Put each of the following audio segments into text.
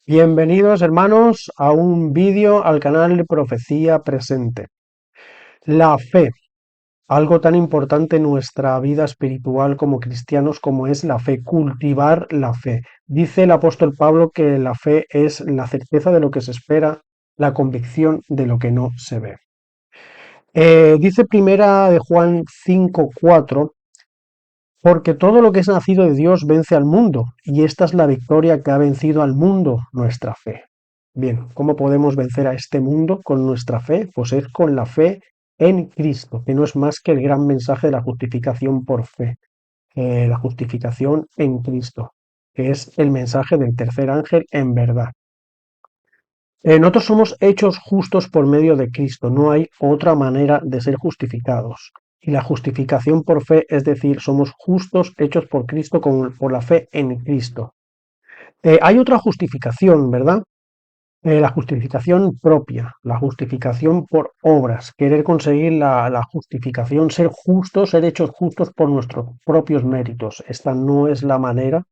Bienvenidos hermanos a un vídeo al canal de Profecía Presente. La fe, algo tan importante en nuestra vida espiritual como cristianos como es la fe, cultivar la fe. Dice el apóstol Pablo que la fe es la certeza de lo que se espera, la convicción de lo que no se ve. Dice primera de Juan 5:4, porque todo lo que es nacido de Dios vence al mundo, y esta es la victoria que ha vencido al mundo, nuestra fe. Bien, ¿cómo podemos vencer a este mundo con nuestra fe? Pues es con la fe en Cristo, que no es más que el gran mensaje de la justificación por fe, la justificación en Cristo, que es el mensaje del tercer ángel en verdad. Nosotros somos hechos justos por medio de Cristo, no hay otra manera de ser justificados. Y la justificación por fe, es decir, somos justos hechos por Cristo por la fe en Cristo. Hay otra justificación, ¿verdad? La justificación propia, la justificación por obras, querer conseguir la justificación, ser justos, ser hechos justos por nuestros propios méritos. Esta no es la manera,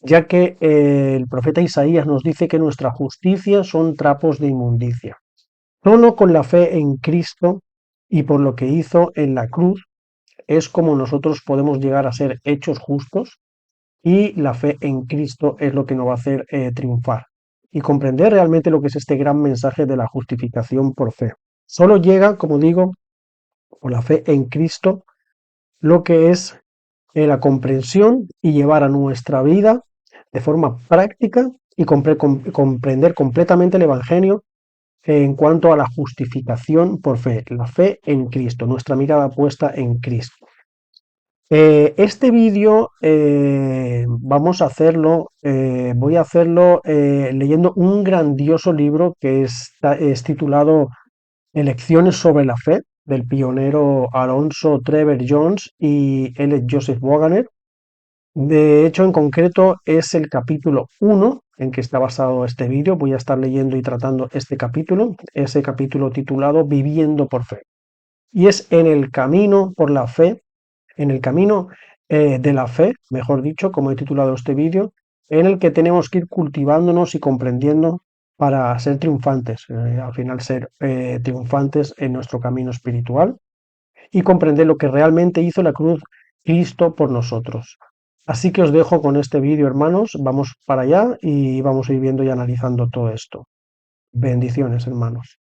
ya que el profeta Isaías nos dice que nuestra justicia son trapos de inmundicia. Solo con la fe en Cristo y por lo que hizo en la cruz es como nosotros podemos llegar a ser hechos justos, y la fe en Cristo es lo que nos va a hacer triunfar y comprender realmente lo que es este gran mensaje de la justificación por fe. Solo llega, como digo, por la fe en Cristo, lo que es la comprensión y llevar a nuestra vida de forma práctica y comprender completamente el Evangelio en cuanto a la justificación por fe, la fe en Cristo, nuestra mirada puesta en Cristo. Este vídeo voy a hacerlo leyendo un grandioso libro que es titulado Lecciones sobre la fe, del pionero Alonso Trevor Jones y L. Joseph Wagner. De hecho, en concreto es el capítulo 1 en que está basado este vídeo. Voy a estar leyendo y tratando este capítulo, ese capítulo titulado Viviendo por fe. Y es en el camino por la fe, en el camino de la fe, mejor dicho, como he titulado este vídeo, en el que tenemos que ir cultivándonos y comprendiendo para ser triunfantes, al final ser triunfantes en nuestro camino espiritual y comprender lo que realmente hizo la cruz Cristo por nosotros. Así que os dejo con este vídeo, hermanos, vamos para allá y vamos a ir viendo y analizando todo esto. Bendiciones, hermanos.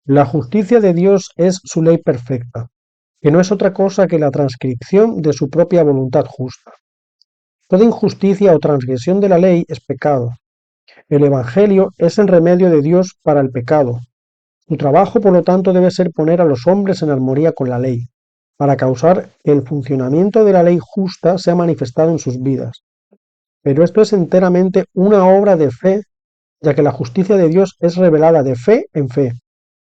La justicia de Dios es su ley perfecta, que no es otra cosa que la transcripción de su propia voluntad justa. Toda injusticia o transgresión de la ley es pecado. El Evangelio es el remedio de Dios para el pecado. Su trabajo, por lo tanto, debe ser poner a los hombres en armonía con la ley, para causar que el funcionamiento de la ley justa sea manifestado en sus vidas. Pero esto es enteramente una obra de fe, ya que la justicia de Dios es revelada de fe en fe,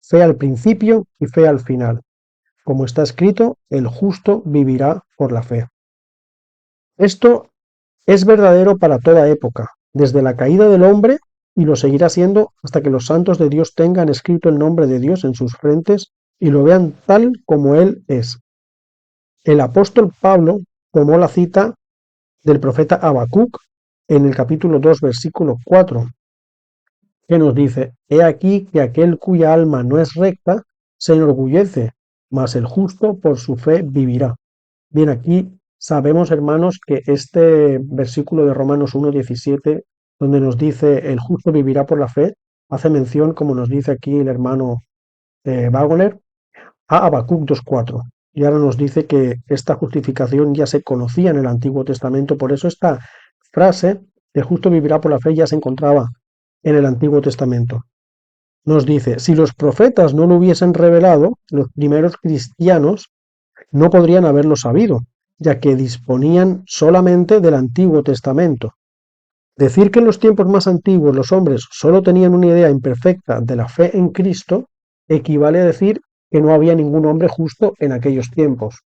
fe al principio y fe al final. Como está escrito, el justo vivirá por la fe. Esto es verdadero para toda época, desde la caída del hombre, y lo seguirá siendo hasta que los santos de Dios tengan escrito el nombre de Dios en sus frentes y lo vean tal como Él es. El apóstol Pablo tomó la cita del profeta Habacuc en el capítulo 2, versículo 4, que nos dice: He aquí que aquel cuya alma no es recta se enorgullece, mas el justo por su fe vivirá. Bien, aquí sabemos, hermanos, que este versículo de Romanos 1:17, donde nos dice el justo vivirá por la fe, hace mención, como nos dice aquí el hermano Wagner, a Habacuc 2:4. Y ahora nos dice que esta justificación ya se conocía en el Antiguo Testamento, por eso esta frase, el justo vivirá por la fe, ya se encontraba en el Antiguo Testamento. Nos dice, si los profetas no lo hubiesen revelado, los primeros cristianos no podrían haberlo sabido, ya que disponían solamente del Antiguo Testamento. Decir que en los tiempos más antiguos los hombres solo tenían una idea imperfecta de la fe en Cristo equivale a decir que no había ningún hombre justo en aquellos tiempos.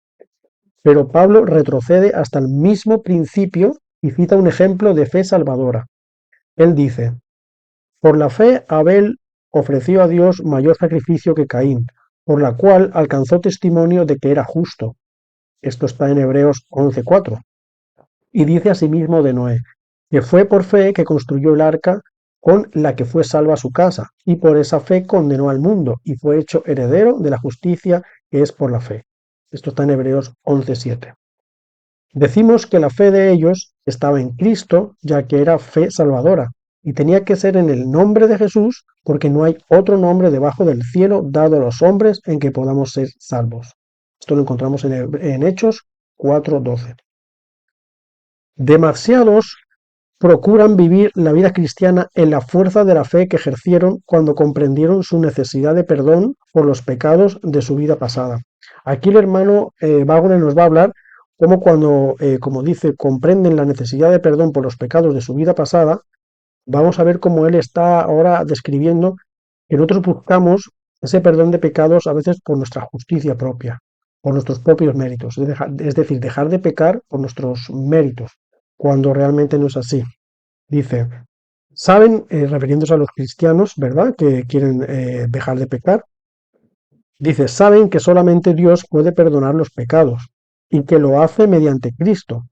Pero Pablo retrocede hasta el mismo principio y cita un ejemplo de fe salvadora. Él dice, por la fe Abel ofreció a Dios mayor sacrificio que Caín, por la cual alcanzó testimonio de que era justo. Esto está en Hebreos 11:4. Y dice asimismo de Noé, que fue por fe que construyó el arca con la que fue salva su casa, y por esa fe condenó al mundo, y fue hecho heredero de la justicia que es por la fe. Esto está en Hebreos 11:7. Decimos que la fe de ellos estaba en Cristo, ya que era fe salvadora, y tenía que ser en el nombre de Jesús, porque no hay otro nombre debajo del cielo dado a los hombres en que podamos ser salvos. Esto lo encontramos en Hechos 4:12. Demasiados procuran vivir la vida cristiana en la fuerza de la fe que ejercieron cuando comprendieron su necesidad de perdón por los pecados de su vida pasada. Aquí el hermano Wagner nos va a hablar cómo cuando, como dice, comprenden la necesidad de perdón por los pecados de su vida pasada, vamos a ver cómo él está ahora describiendo que nosotros buscamos ese perdón de pecados a veces por nuestra justicia propia, por nuestros propios méritos, es decir, dejar de pecar por nuestros méritos, cuando realmente no es así. Dice, saben, refiriéndose a los cristianos, ¿verdad? Que quieren dejar de pecar. Dice, saben que solamente Dios puede perdonar los pecados y que lo hace mediante Cristo.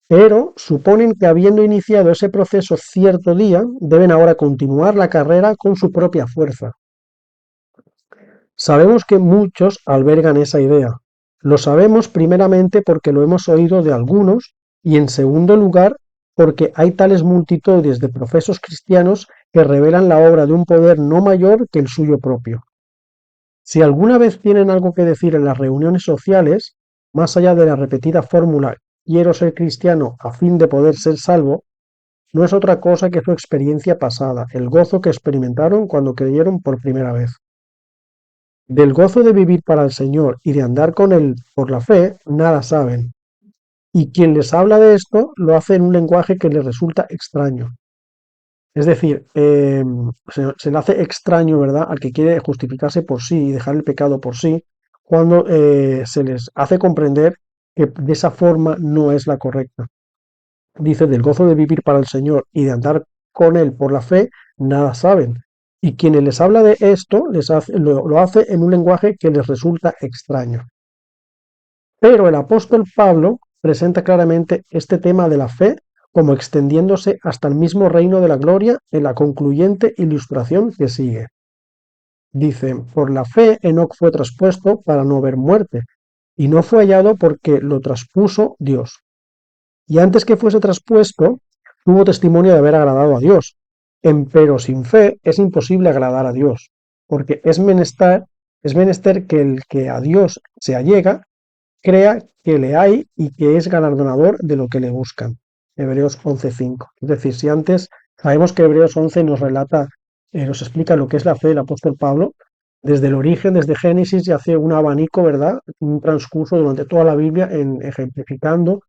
Pero suponen que habiendo iniciado ese proceso cierto día, deben ahora continuar la carrera con su propia fuerza. Sabemos que muchos albergan esa idea. Lo sabemos primeramente porque lo hemos oído de algunos y en segundo lugar porque hay tales multitudes de profesos cristianos que revelan la obra de un poder no mayor que el suyo propio. Si alguna vez tienen algo que decir en las reuniones sociales, más allá de la repetida fórmula quiero ser cristiano a fin de poder ser salvo, no es otra cosa que su experiencia pasada, el gozo que experimentaron cuando creyeron por primera vez. Del gozo de vivir para el Señor y de andar con Él por la fe, nada saben. Y quien les habla de esto lo hace en un lenguaje que les resulta extraño. Es decir, se le hace extraño, ¿verdad?, al que quiere justificarse por sí y dejar el pecado por sí, cuando se les hace comprender que de esa forma no es la correcta. Dice, del gozo de vivir para el Señor y de andar con Él por la fe, nada saben. Y quienes les habla de esto lo hace en un lenguaje que les resulta extraño. Pero el apóstol Pablo presenta claramente este tema de la fe como extendiéndose hasta el mismo reino de la gloria en la concluyente ilustración que sigue. Dice, por la fe Enoc fue traspuesto para no ver muerte, y no fue hallado porque lo traspuso Dios. Y antes que fuese traspuesto, tuvo testimonio de haber agradado a Dios. Empero sin fe es imposible agradar a Dios, porque es menester que el que a Dios se allega crea que le hay y que es galardonador de lo que le buscan. Hebreos 11:5. Es decir, si antes sabemos que Hebreos 11 nos relata, nos explica lo que es la fe del apóstol Pablo, desde el origen, desde Génesis, y hace un abanico, ¿verdad? Un transcurso durante toda la Biblia en ejemplificando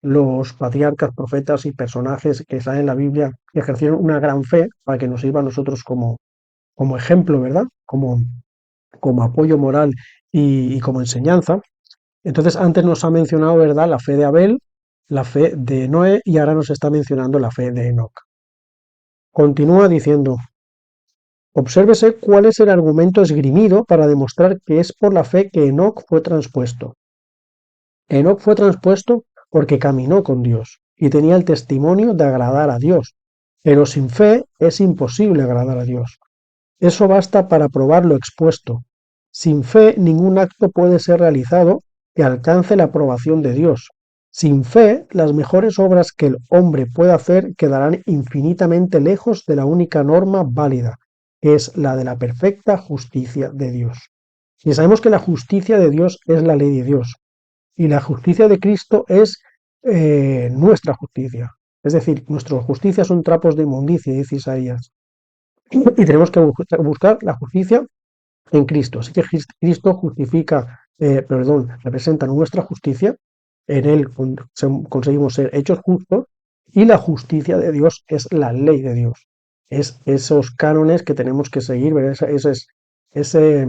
los patriarcas, profetas y personajes que salen en la Biblia que ejercieron una gran fe para que nos sirva a nosotros como ejemplo, ¿verdad? Como apoyo moral y como enseñanza. Entonces, antes nos ha mencionado, ¿verdad?, la fe de Abel, la fe de Noé y ahora nos está mencionando la fe de Enoc. Continúa diciendo, obsérvese cuál es el argumento esgrimido para demostrar que es por la fe que Enoc fue transpuesto. Enoc fue transpuesto porque caminó con Dios y tenía el testimonio de agradar a Dios, pero sin fe es imposible agradar a Dios. Eso basta para probar lo expuesto. Sin fe ningún acto puede ser realizado que alcance la aprobación de Dios. Sin fe, las mejores obras que el hombre pueda hacer quedarán infinitamente lejos de la única norma válida, que es la de la perfecta justicia de Dios. Y sabemos que la justicia de Dios es la ley de Dios, y la justicia de Cristo es nuestra justicia. Es decir, nuestras justicias son trapos de inmundicia, dice Isaías. Y tenemos que buscar la justicia en Cristo. Así que Cristo representa nuestra justicia, en Él conseguimos ser hechos justos Y la justicia de Dios es la ley de Dios. Es esos cánones que tenemos que seguir, ¿verdad? Ese,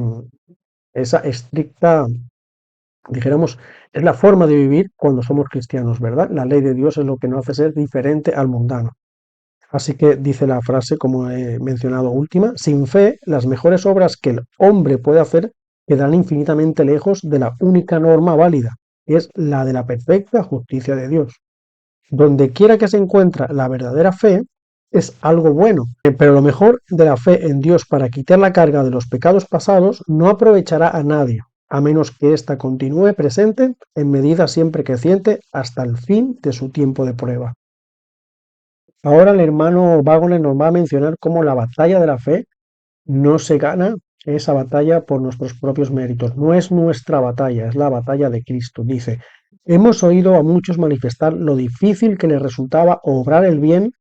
esa estricta, dijéramos, es la forma de vivir cuando somos cristianos, ¿verdad? La ley de Dios es lo que nos hace ser diferente al mundano. Así que dice la frase, como he mencionado última, sin fe, las mejores obras que el hombre puede hacer quedan infinitamente lejos de la única norma válida, que es la de la perfecta justicia de Dios. Donde quiera que se encuentra la verdadera fe, es algo bueno, pero lo mejor de la fe en Dios para quitar la carga de los pecados pasados no aprovechará a nadie, a menos que ésta continúe presente en medida siempre creciente hasta el fin de su tiempo de prueba. Ahora el hermano Wagner nos va a mencionar cómo la batalla de la fe no se gana esa batalla por nuestros propios méritos. No es nuestra batalla, es la batalla de Cristo. Dice, hemos oído a muchos manifestar lo difícil que les resultaba obrar el bien.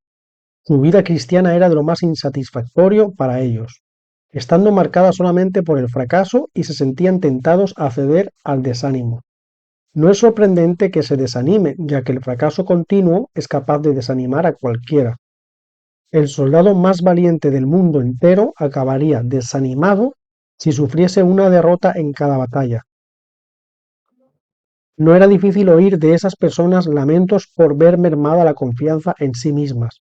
Su vida cristiana era de lo más insatisfactorio para ellos, estando marcada solamente por el fracaso y se sentían tentados a ceder al desánimo. No es sorprendente que se desanimen, ya que el fracaso continuo es capaz de desanimar a cualquiera. El soldado más valiente del mundo entero acabaría desanimado si sufriese una derrota en cada batalla. No era difícil oír de esas personas lamentos por ver mermada la confianza en sí mismas.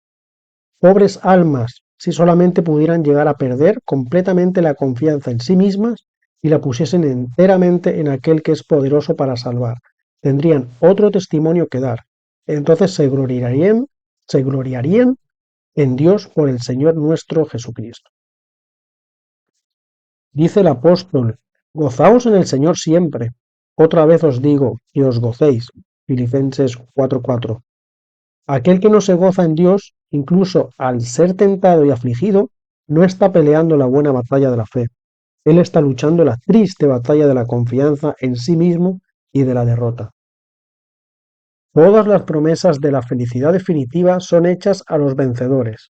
Pobres almas, si solamente pudieran llegar a perder completamente la confianza en sí mismas y la pusiesen enteramente en aquel que es poderoso para salvar, tendrían otro testimonio que dar. Entonces se gloriarían en Dios por el Señor nuestro Jesucristo. Dice el apóstol, gozaos en el Señor siempre. Otra vez os digo que os gocéis. Filipenses 4:4. Aquel que no se goza en Dios, incluso al ser tentado y afligido, no está peleando la buena batalla de la fe. Él está luchando la triste batalla de la confianza en sí mismo y de la derrota. Todas las promesas de la felicidad definitiva son hechas a los vencedores.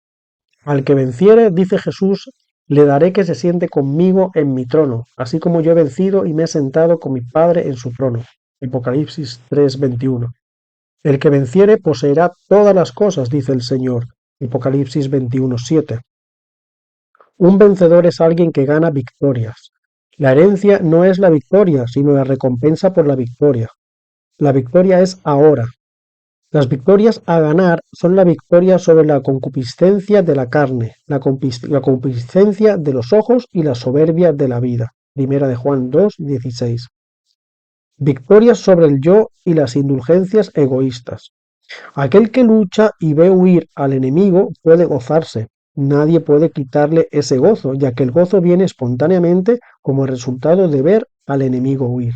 Al que venciere, dice Jesús, le daré que se siente conmigo en mi trono, así como yo he vencido y me he sentado con mi Padre en su trono. Apocalipsis 3:21. El que venciere poseerá todas las cosas, dice el Señor. Apocalipsis 21:7. Un vencedor es alguien que gana victorias. La herencia no es la victoria, sino la recompensa por la victoria. La victoria es ahora. Las victorias a ganar son la victoria sobre la concupiscencia de la carne, la concupiscencia de los ojos y la soberbia de la vida. Primera de Juan 2:16. Victorias sobre el yo y las indulgencias egoístas. Aquel que lucha y ve huir al enemigo puede gozarse. Nadie puede quitarle ese gozo, ya que el gozo viene espontáneamente como resultado de ver al enemigo huir.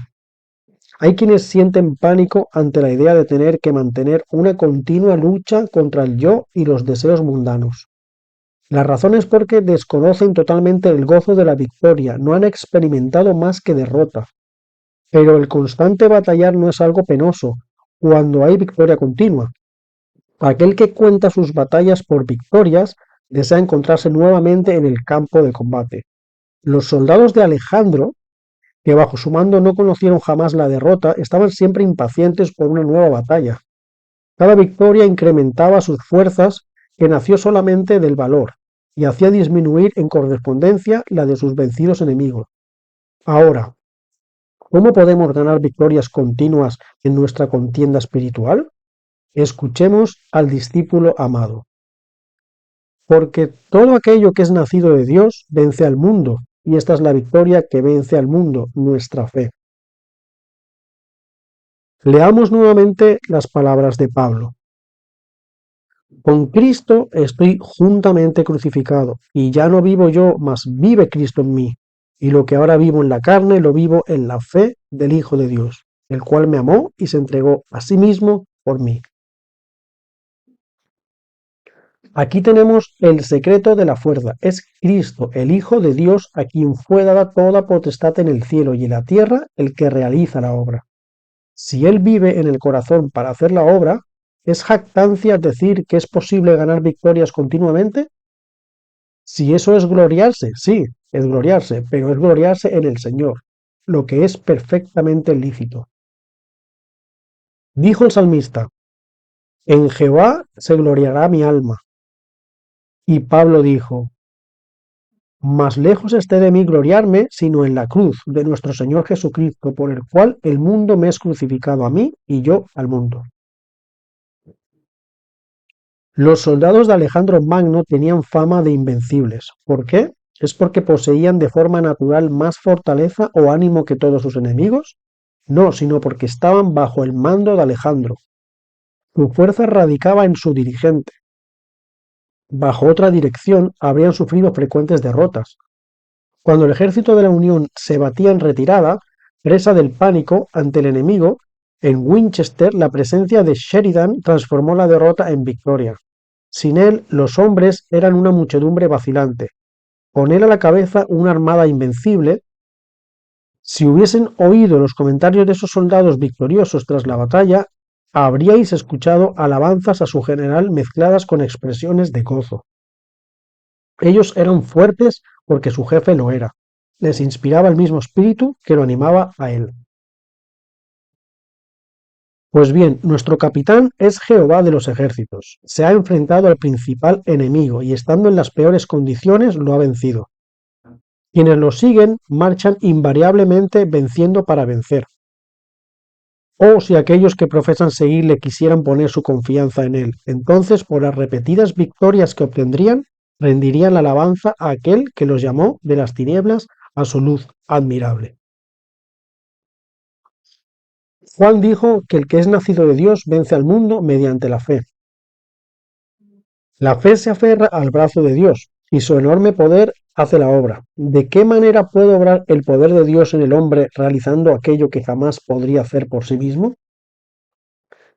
Hay quienes sienten pánico ante la idea de tener que mantener una continua lucha contra el yo y los deseos mundanos. La razón es porque desconocen totalmente el gozo de la victoria, no han experimentado más que derrota. Pero el constante batallar no es algo penoso cuando hay victoria continua. Aquel que cuenta sus batallas por victorias desea encontrarse nuevamente en el campo de combate. Los soldados de Alejandro, que bajo su mando no conocieron jamás la derrota, estaban siempre impacientes por una nueva batalla. Cada victoria incrementaba sus fuerzas, que nació solamente del valor, y hacía disminuir en correspondencia la de sus vencidos enemigos. Ahora, ¿cómo podemos ganar victorias continuas en nuestra contienda espiritual? Escuchemos al discípulo amado. Porque todo aquello que es nacido de Dios vence al mundo, y esta es la victoria que vence al mundo, nuestra fe. Leamos nuevamente las palabras de Pablo. Con Cristo estoy juntamente crucificado, y ya no vivo yo, mas vive Cristo en mí. Y lo que ahora vivo en la carne, lo vivo en la fe del Hijo de Dios, el cual me amó y se entregó a sí mismo por mí. Aquí tenemos el secreto de la fuerza. Es Cristo, el Hijo de Dios, a quien fue dada toda potestad en el cielo y en la tierra, el que realiza la obra. Si Él vive en el corazón para hacer la obra, ¿es jactancia decir que es posible ganar victorias continuamente? Si eso es gloriarse, sí, es gloriarse, pero es gloriarse en el Señor, lo que es perfectamente lícito. Dijo el salmista, En Jehová se gloriará mi alma. Y Pablo dijo, más lejos esté de mí gloriarme, sino en la cruz de nuestro Señor Jesucristo, por el cual el mundo me es crucificado a mí y yo al mundo. Los soldados de Alejandro Magno tenían fama de invencibles. ¿Por qué? ¿Es porque poseían de forma natural más fortaleza o ánimo que todos sus enemigos? No, sino porque estaban bajo el mando de Alejandro. Su fuerza radicaba en su dirigente. Bajo otra dirección habrían sufrido frecuentes derrotas. Cuando el ejército de la Unión se batía en retirada, presa del pánico ante el enemigo, en Winchester la presencia de Sheridan transformó la derrota en victoria. Sin él, los hombres eran una muchedumbre vacilante. Con él a la cabeza, una armada invencible. Si hubiesen oído los comentarios de esos soldados victoriosos tras la batalla, habríais escuchado alabanzas a su general mezcladas con expresiones de gozo. Ellos eran fuertes porque su jefe lo era. Les inspiraba el mismo espíritu que lo animaba a él. Pues bien, nuestro capitán es Jehová de los ejércitos. Se ha enfrentado al principal enemigo y estando en las peores condiciones lo ha vencido. Quienes lo siguen marchan invariablemente venciendo para vencer. O si aquellos que profesan seguirle quisieran poner su confianza en él, entonces por las repetidas victorias que obtendrían, rendirían la alabanza a aquel que los llamó de las tinieblas a su luz admirable. Juan dijo que el que es nacido de Dios vence al mundo mediante la fe. La fe se aferra al brazo de Dios y su enorme poder hace la obra. ¿De qué manera puede obrar el poder de Dios en el hombre realizando aquello que jamás podría hacer por sí mismo?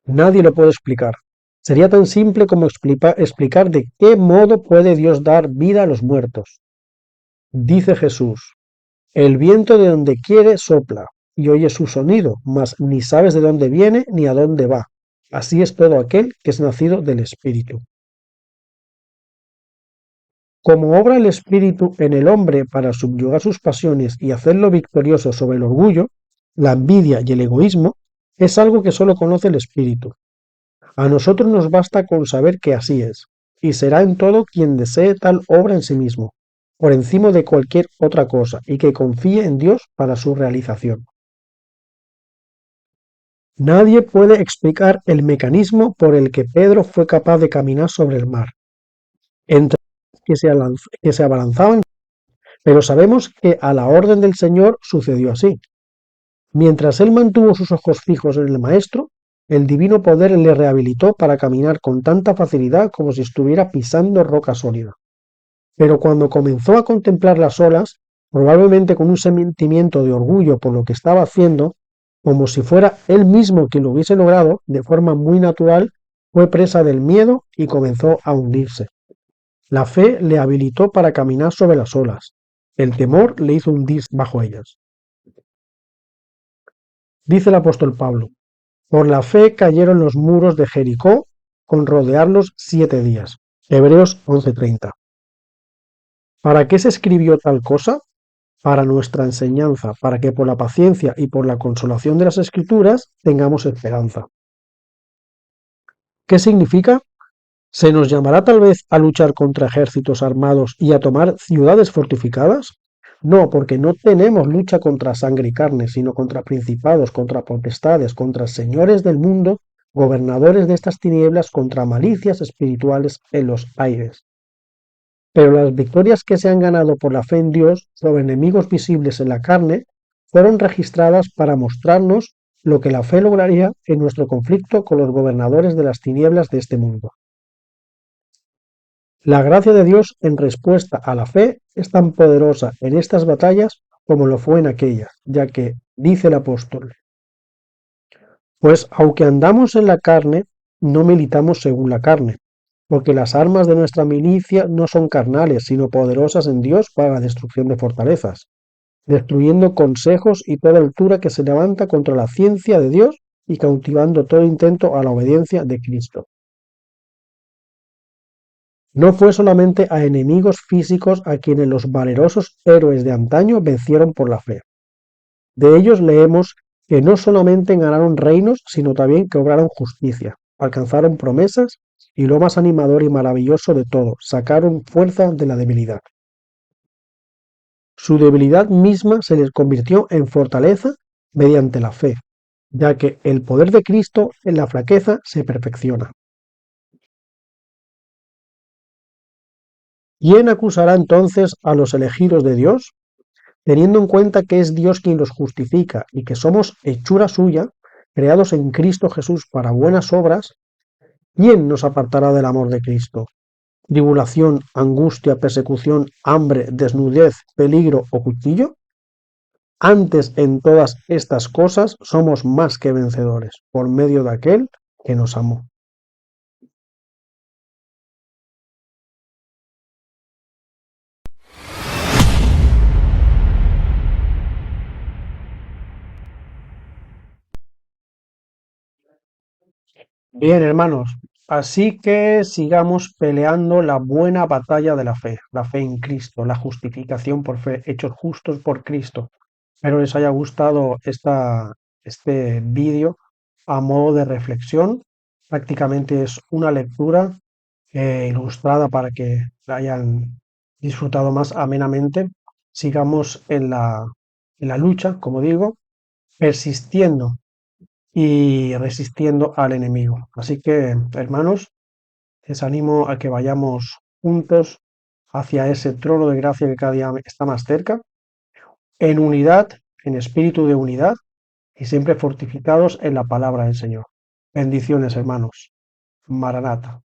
Nadie lo puede explicar. Sería tan simple como explicar de qué modo puede Dios dar vida a los muertos. Dice Jesús, el viento de donde quiere sopla, y oyes su sonido, mas ni sabes de dónde viene ni a dónde va. Así es todo aquel que es nacido del Espíritu. Como obra el Espíritu en el hombre para subyugar sus pasiones y hacerlo victorioso sobre el orgullo, la envidia y el egoísmo, es algo que solo conoce el Espíritu. A nosotros nos basta con saber que así es, y será en todo quien desee tal obra en sí mismo, por encima de cualquier otra cosa, y que confíe en Dios para su realización. Nadie puede explicar el mecanismo por el que Pedro fue capaz de caminar sobre el mar, entre que se abalanzaban, pero sabemos que a la orden del Señor sucedió así. Mientras él mantuvo sus ojos fijos en el Maestro, el divino poder le rehabilitó para caminar con tanta facilidad como si estuviera pisando roca sólida. Pero cuando comenzó a contemplar las olas, probablemente con un sentimiento de orgullo por lo que estaba haciendo, como si fuera él mismo quien lo hubiese logrado, de forma muy natural, fue presa del miedo y comenzó a hundirse. La fe le habilitó para caminar sobre las olas. El temor le hizo hundirse bajo ellas. Dice el apóstol Pablo, por la fe cayeron los muros de Jericó con rodearlos 7 días. Hebreos 11:30. ¿Para qué se escribió tal cosa? Para nuestra enseñanza, para que por la paciencia y por la consolación de las Escrituras tengamos esperanza. ¿Qué significa? ¿Se nos llamará tal vez a luchar contra ejércitos armados y a tomar ciudades fortificadas? No, porque no tenemos lucha contra sangre y carne, sino contra principados, contra potestades, contra señores del mundo, gobernadores de estas tinieblas, contra malicias espirituales en los aires. Pero las victorias que se han ganado por la fe en Dios sobre enemigos visibles en la carne fueron registradas para mostrarnos lo que la fe lograría en nuestro conflicto con los gobernadores de las tinieblas de este mundo. La gracia de Dios en respuesta a la fe es tan poderosa en estas batallas como lo fue en aquellas, ya que, dice el apóstol, pues aunque andamos en la carne, no militamos según la carne, porque las armas de nuestra milicia no son carnales, sino poderosas en Dios para la destrucción de fortalezas, destruyendo consejos y toda altura que se levanta contra la ciencia de Dios y cautivando todo intento a la obediencia de Cristo. No fue solamente a enemigos físicos a quienes los valerosos héroes de antaño vencieron por la fe. De ellos leemos que no solamente ganaron reinos, sino también que obraron justicia, alcanzaron promesas y lo más animador y maravilloso de todo, sacaron fuerza de la debilidad. Su debilidad misma se les convirtió en fortaleza mediante la fe, ya que el poder de Cristo en la flaqueza se perfecciona. ¿Quién acusará entonces a los elegidos de Dios? Teniendo en cuenta que es Dios quien los justifica y que somos hechura suya, creados en Cristo Jesús para buenas obras, ¿quién nos apartará del amor de Cristo? ¿Tribulación, angustia, persecución, hambre, desnudez, peligro o cuchillo? Antes en todas estas cosas somos más que vencedores por medio de aquel que nos amó. Bien, hermanos, así que sigamos peleando la buena batalla de la fe en Cristo, la justificación por fe, hechos justos por Cristo. Espero les haya gustado este vídeo a modo de reflexión. Prácticamente es una lectura ilustrada para que la hayan disfrutado más amenamente. Sigamos en la lucha, como digo, persistiendo y resistiendo al enemigo. Así que, hermanos, les animo a que vayamos juntos hacia ese trono de gracia que cada día está más cerca, en unidad, en espíritu de unidad y siempre fortificados en la palabra del Señor. Bendiciones, hermanos. Maranata.